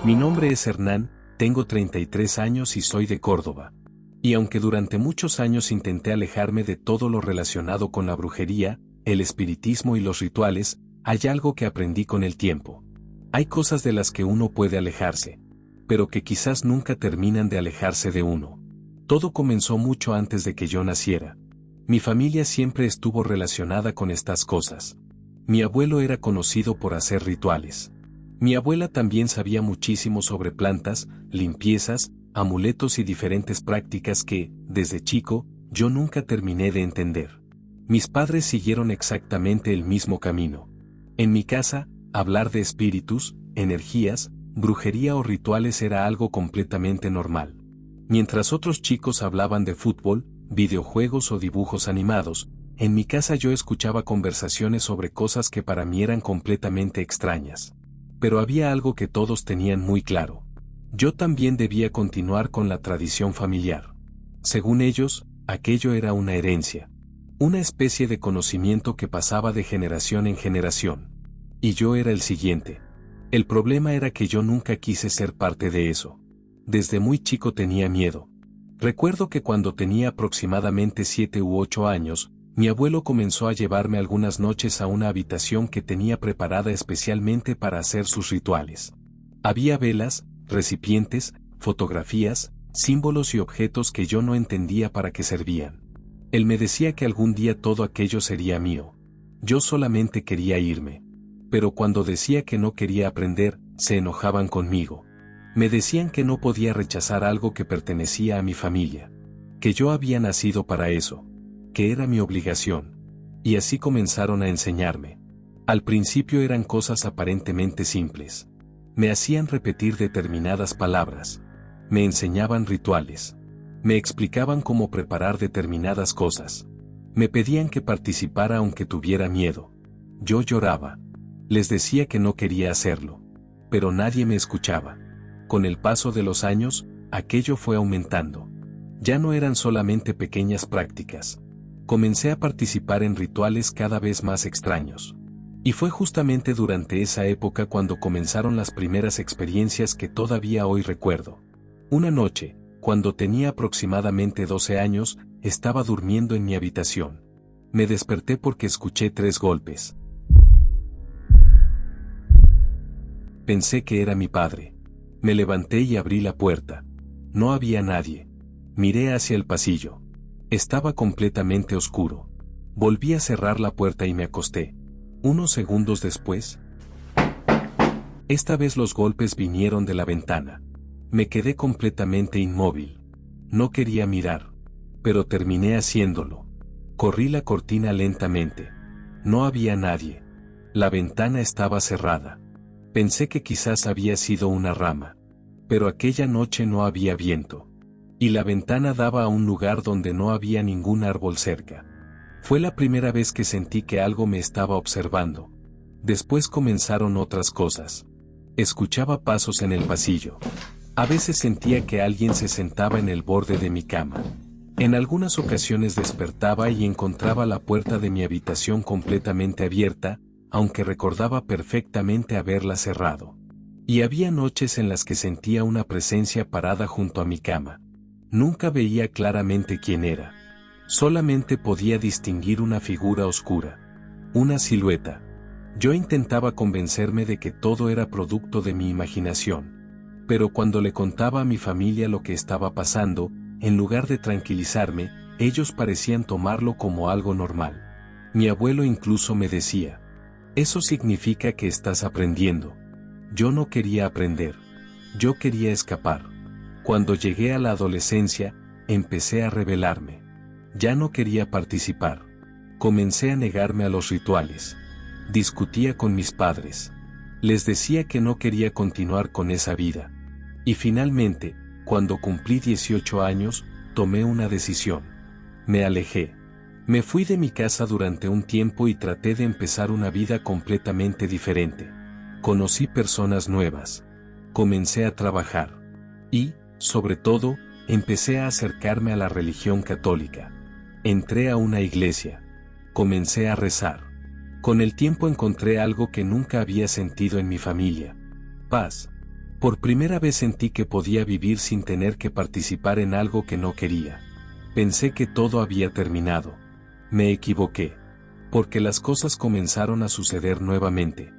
Mi nombre es Hernán, tengo 33 años y soy de Córdoba. Y aunque durante muchos años intenté alejarme de todo lo relacionado con la brujería, el espiritismo y los rituales, hay algo que aprendí con el tiempo. Hay cosas de las que uno puede alejarse, pero que quizás nunca terminan de alejarse de uno. Todo comenzó mucho antes de que yo naciera. Mi familia siempre estuvo relacionada con estas cosas. Mi abuelo era conocido por hacer rituales. Mi abuela también sabía muchísimo sobre plantas, limpiezas, amuletos y diferentes prácticas que, desde chico, yo nunca terminé de entender. Mis padres siguieron exactamente el mismo camino. En mi casa, hablar de espíritus, energías, brujería o rituales era algo completamente normal. Mientras otros chicos hablaban de fútbol, videojuegos o dibujos animados, en mi casa yo escuchaba conversaciones sobre cosas que para mí eran completamente extrañas. Pero había algo que todos tenían muy claro. Yo también debía continuar con la tradición familiar. Según ellos, aquello era una herencia. Una especie de conocimiento que pasaba de generación en generación. Y yo era el siguiente. El problema era que yo nunca quise ser parte de eso. Desde muy chico tenía miedo. Recuerdo que cuando tenía aproximadamente 7 u 8 años, mi abuelo comenzó a llevarme algunas noches a una habitación que tenía preparada especialmente para hacer sus rituales. Había velas, recipientes, fotografías, símbolos y objetos que yo no entendía para qué servían. Él me decía que algún día todo aquello sería mío. Yo solamente quería irme. Pero cuando decía que no quería aprender, se enojaban conmigo. Me decían que no podía rechazar algo que pertenecía a mi familia. Que yo había nacido para eso. Que era mi obligación. Y así comenzaron a enseñarme. Al principio eran cosas aparentemente simples. Me hacían repetir determinadas palabras. Me enseñaban rituales. Me explicaban cómo preparar determinadas cosas. Me pedían que participara aunque tuviera miedo. Yo lloraba. Les decía que no quería hacerlo. Pero nadie me escuchaba. Con el paso de los años, aquello fue aumentando. Ya no eran solamente pequeñas prácticas. Comencé a participar en rituales cada vez más extraños. Y fue justamente durante esa época cuando comenzaron las primeras experiencias que todavía hoy recuerdo. Una noche, cuando tenía aproximadamente 12 años, estaba durmiendo en mi habitación. Me desperté porque escuché 3 golpes. Pensé que era mi padre. Me levanté y abrí la puerta. No había nadie. Miré hacia el pasillo. Estaba completamente oscuro. Volví a cerrar la puerta y me acosté. Unos segundos después, esta vez los golpes vinieron de la ventana. Me quedé completamente inmóvil. No quería mirar, pero terminé haciéndolo. Corrí la cortina lentamente. No había nadie. La ventana estaba cerrada. Pensé que quizás había sido una rama. Pero aquella noche no había viento. Y la ventana daba a un lugar donde no había ningún árbol cerca. Fue la primera vez que sentí que algo me estaba observando. Después comenzaron otras cosas. Escuchaba pasos en el pasillo. A veces sentía que alguien se sentaba en el borde de mi cama. En algunas ocasiones despertaba y encontraba la puerta de mi habitación completamente abierta, aunque recordaba perfectamente haberla cerrado. Y había noches en las que sentía una presencia parada junto a mi cama. Nunca veía claramente quién era. Solamente podía distinguir una figura oscura. Una silueta. Yo intentaba convencerme de que todo era producto de mi imaginación. Pero cuando le contaba a mi familia lo que estaba pasando, en lugar de tranquilizarme, ellos parecían tomarlo como algo normal. Mi abuelo incluso me decía: «Eso significa que estás aprendiendo». Yo no quería aprender. Yo quería escapar. Cuando llegué a la adolescencia, empecé a rebelarme. Ya no quería participar. Comencé a negarme a los rituales. Discutía con mis padres. Les decía que no quería continuar con esa vida. Y finalmente, cuando cumplí 18 años, tomé una decisión. Me alejé. Me fui de mi casa durante un tiempo y traté de empezar una vida completamente diferente. Conocí personas nuevas. Comencé a trabajar. Y, sobre todo, empecé a acercarme a la religión católica. Entré a una iglesia. Comencé a rezar. Con el tiempo encontré algo que nunca había sentido en mi familia: paz. Por primera vez sentí que podía vivir sin tener que participar en algo que no quería. Pensé que todo había terminado. Me equivoqué. Porque las cosas comenzaron a suceder nuevamente.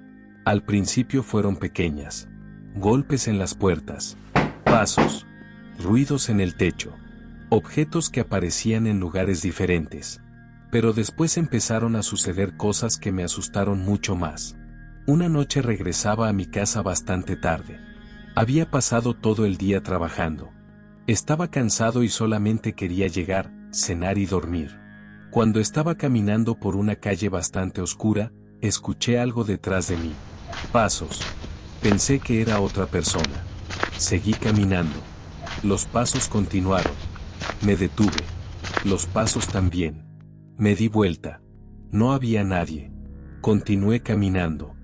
Al principio fueron pequeñas. Golpes en las puertas. Pasos. Ruidos en el techo. Objetos que aparecían en lugares diferentes. Pero después empezaron a suceder cosas que me asustaron mucho más. Una noche regresaba a mi casa bastante tarde. Había pasado todo el día trabajando. Estaba cansado y solamente quería llegar, cenar y dormir. Cuando estaba caminando por una calle bastante oscura, escuché algo detrás de mí. Pasos. Pensé que era otra persona. Seguí caminando. Los pasos continuaron. Me detuve. Los pasos también. Me di vuelta. No había nadie. Continué caminando.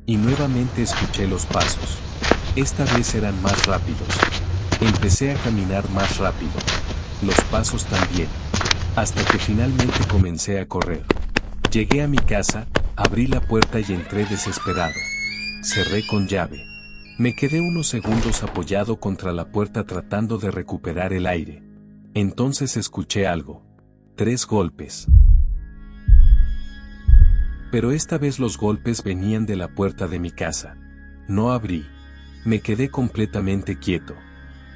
Y nuevamente escuché los pasos. Esta vez eran más rápidos. Empecé a caminar más rápido. Los pasos también. Hasta que finalmente comencé a correr. Llegué a mi casa, abrí la puerta y entré desesperado. Cerré con llave. Me quedé unos segundos apoyado contra la puerta tratando de recuperar el aire. Entonces escuché algo. 3 golpes. Pero esta vez los golpes venían de la puerta de mi casa. No abrí. Me quedé completamente quieto.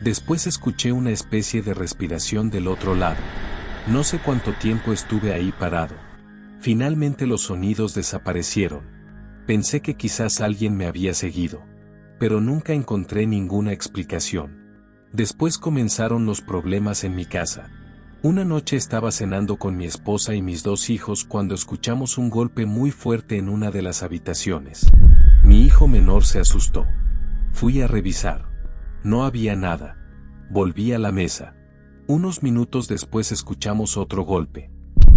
Después escuché una especie de respiración del otro lado. No sé cuánto tiempo estuve ahí parado. Finalmente los sonidos desaparecieron. Pensé que quizás alguien me había seguido. Pero nunca encontré ninguna explicación. Después comenzaron los problemas en mi casa. Una noche estaba cenando con mi esposa y mis 2 hijos cuando escuchamos un golpe muy fuerte en una de las habitaciones. Mi hijo menor se asustó. Fui a revisar. No había nada. Volví a la mesa. Unos minutos después escuchamos otro golpe.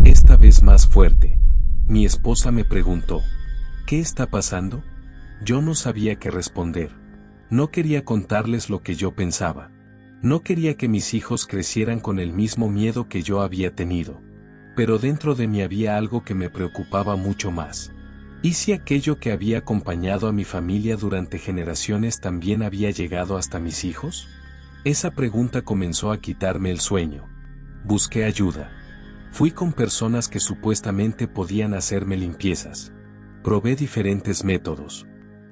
Esta vez más fuerte. Mi esposa me preguntó, ¿qué está pasando? Yo no sabía qué responder. No quería contarles lo que yo pensaba. No quería que mis hijos crecieran con el mismo miedo que yo había tenido. Pero dentro de mí había algo que me preocupaba mucho más. ¿Y si aquello que había acompañado a mi familia durante generaciones también había llegado hasta mis hijos? Esa pregunta comenzó a quitarme el sueño. Busqué ayuda. Fui con personas que supuestamente podían hacerme limpiezas. Probé diferentes métodos.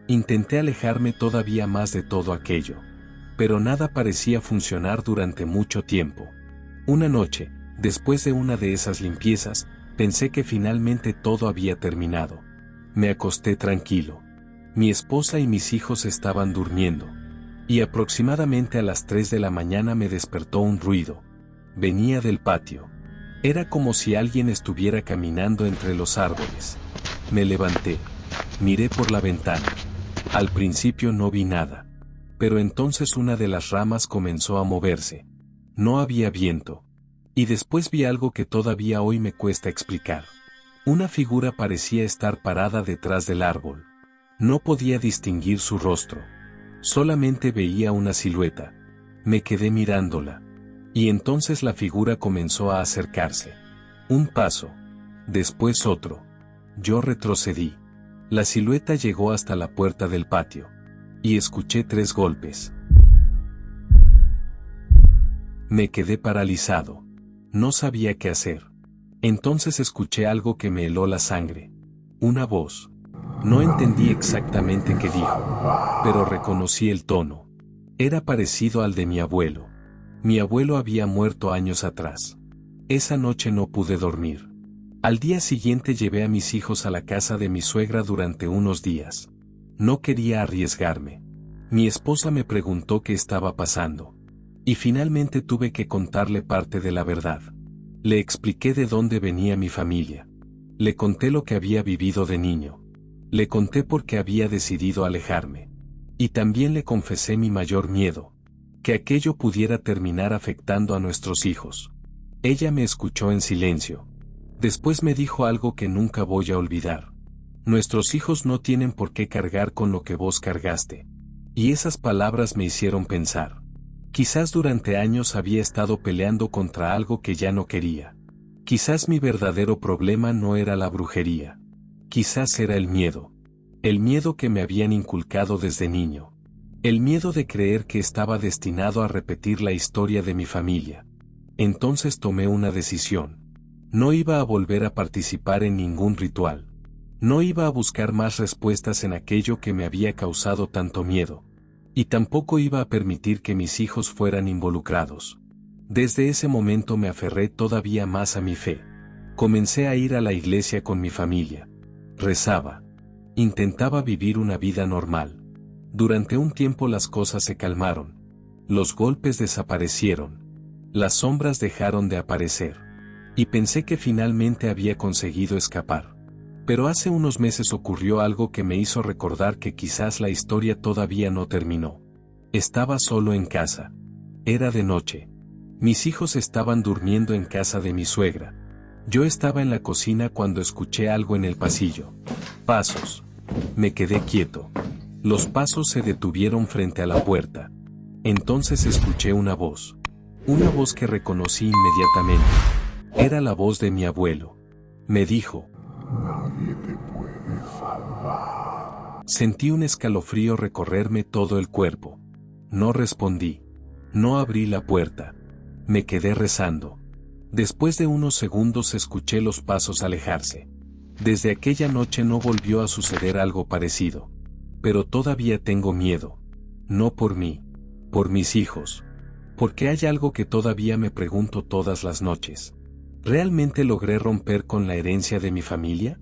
Intenté alejarme todavía más de todo aquello. Pero nada parecía funcionar durante mucho tiempo. Una noche, después de una de esas limpiezas, pensé que finalmente todo había terminado. Me acosté tranquilo. Mi esposa y mis hijos estaban durmiendo. Y aproximadamente a las 3 de la mañana me despertó un ruido. Venía del patio. Era como si alguien estuviera caminando entre los árboles. Me levanté. Miré por la ventana. Al principio no vi nada. Pero entonces una de las ramas comenzó a moverse. No había viento. Y después vi algo que todavía hoy me cuesta explicar. Una figura parecía estar parada detrás del árbol. No podía distinguir su rostro. Solamente veía una silueta. Me quedé mirándola. Y entonces la figura comenzó a acercarse. Un paso. Después otro. Yo retrocedí. La silueta llegó hasta la puerta del patio. Y escuché 3 golpes. Me quedé paralizado. No sabía qué hacer. Entonces escuché algo que me heló la sangre. Una voz. No entendí exactamente qué dijo, pero reconocí el tono. Era parecido al de mi abuelo. Mi abuelo había muerto años atrás. Esa noche no pude dormir. Al día siguiente llevé a mis hijos a la casa de mi suegra durante unos días. No quería arriesgarme. Mi esposa me preguntó qué estaba pasando. Y finalmente tuve que contarle parte de la verdad. Le expliqué de dónde venía mi familia. Le conté lo que había vivido de niño. Le conté por qué había decidido alejarme. Y también le confesé mi mayor miedo. Que aquello pudiera terminar afectando a nuestros hijos. Ella me escuchó en silencio. Después me dijo algo que nunca voy a olvidar. Nuestros hijos no tienen por qué cargar con lo que vos cargaste. Y esas palabras me hicieron pensar. Quizás durante años había estado peleando contra algo que ya no quería. Quizás mi verdadero problema no era la brujería. Quizás era el miedo. El miedo que me habían inculcado desde niño. El miedo de creer que estaba destinado a repetir la historia de mi familia. Entonces tomé una decisión. No iba a volver a participar en ningún ritual. No iba a buscar más respuestas en aquello que me había causado tanto miedo. Y tampoco iba a permitir que mis hijos fueran involucrados. Desde ese momento me aferré todavía más a mi fe. Comencé a ir a la iglesia con mi familia. Rezaba. Intentaba vivir una vida normal. Durante un tiempo las cosas se calmaron. Los golpes desaparecieron. Las sombras dejaron de aparecer. Y pensé que finalmente había conseguido escapar. Pero hace unos meses ocurrió algo que me hizo recordar que quizás la historia todavía no terminó. Estaba solo en casa. Era de noche. Mis hijos estaban durmiendo en casa de mi suegra. Yo estaba en la cocina cuando escuché algo en el pasillo. Pasos. Me quedé quieto. Los pasos se detuvieron frente a la puerta. Entonces escuché una voz. Una voz que reconocí inmediatamente. Era la voz de mi abuelo. Me dijo: nadie te puede salvar. Sentí un escalofrío recorrerme todo el cuerpo. No respondí. No abrí la puerta. Me quedé rezando. Después de unos segundos escuché los pasos alejarse. Desde aquella noche no volvió a suceder algo parecido. Pero todavía tengo miedo. No por mí. Por mis hijos. Porque hay algo que todavía me pregunto todas las noches. ¿Realmente logré romper con la herencia de mi familia?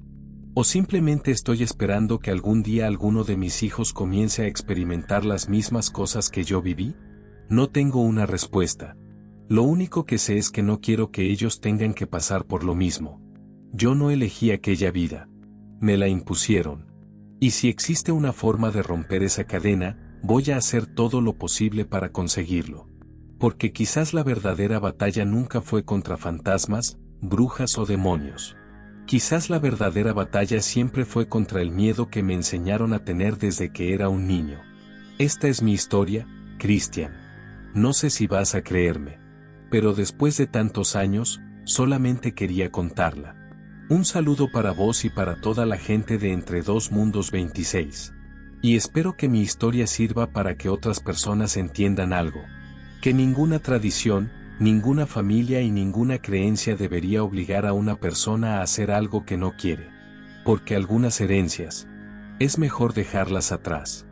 ¿O simplemente estoy esperando que algún día alguno de mis hijos comience a experimentar las mismas cosas que yo viví? No tengo una respuesta. Lo único que sé es que no quiero que ellos tengan que pasar por lo mismo. Yo no elegí aquella vida. Me la impusieron. Y si existe una forma de romper esa cadena, voy a hacer todo lo posible para conseguirlo. Porque quizás la verdadera batalla nunca fue contra fantasmas, brujas o demonios. Quizás la verdadera batalla siempre fue contra el miedo que me enseñaron a tener desde que era un niño. Esta es mi historia, Cristian. No sé si vas a creerme. Pero después de tantos años, solamente quería contarla. Un saludo para vos y para toda la gente de Entre Dos Mundos 26. Y espero que mi historia sirva para que otras personas entiendan algo. Que ninguna tradición, ninguna familia y ninguna creencia debería obligar a una persona a hacer algo que no quiere. Porque algunas herencias, es mejor dejarlas atrás.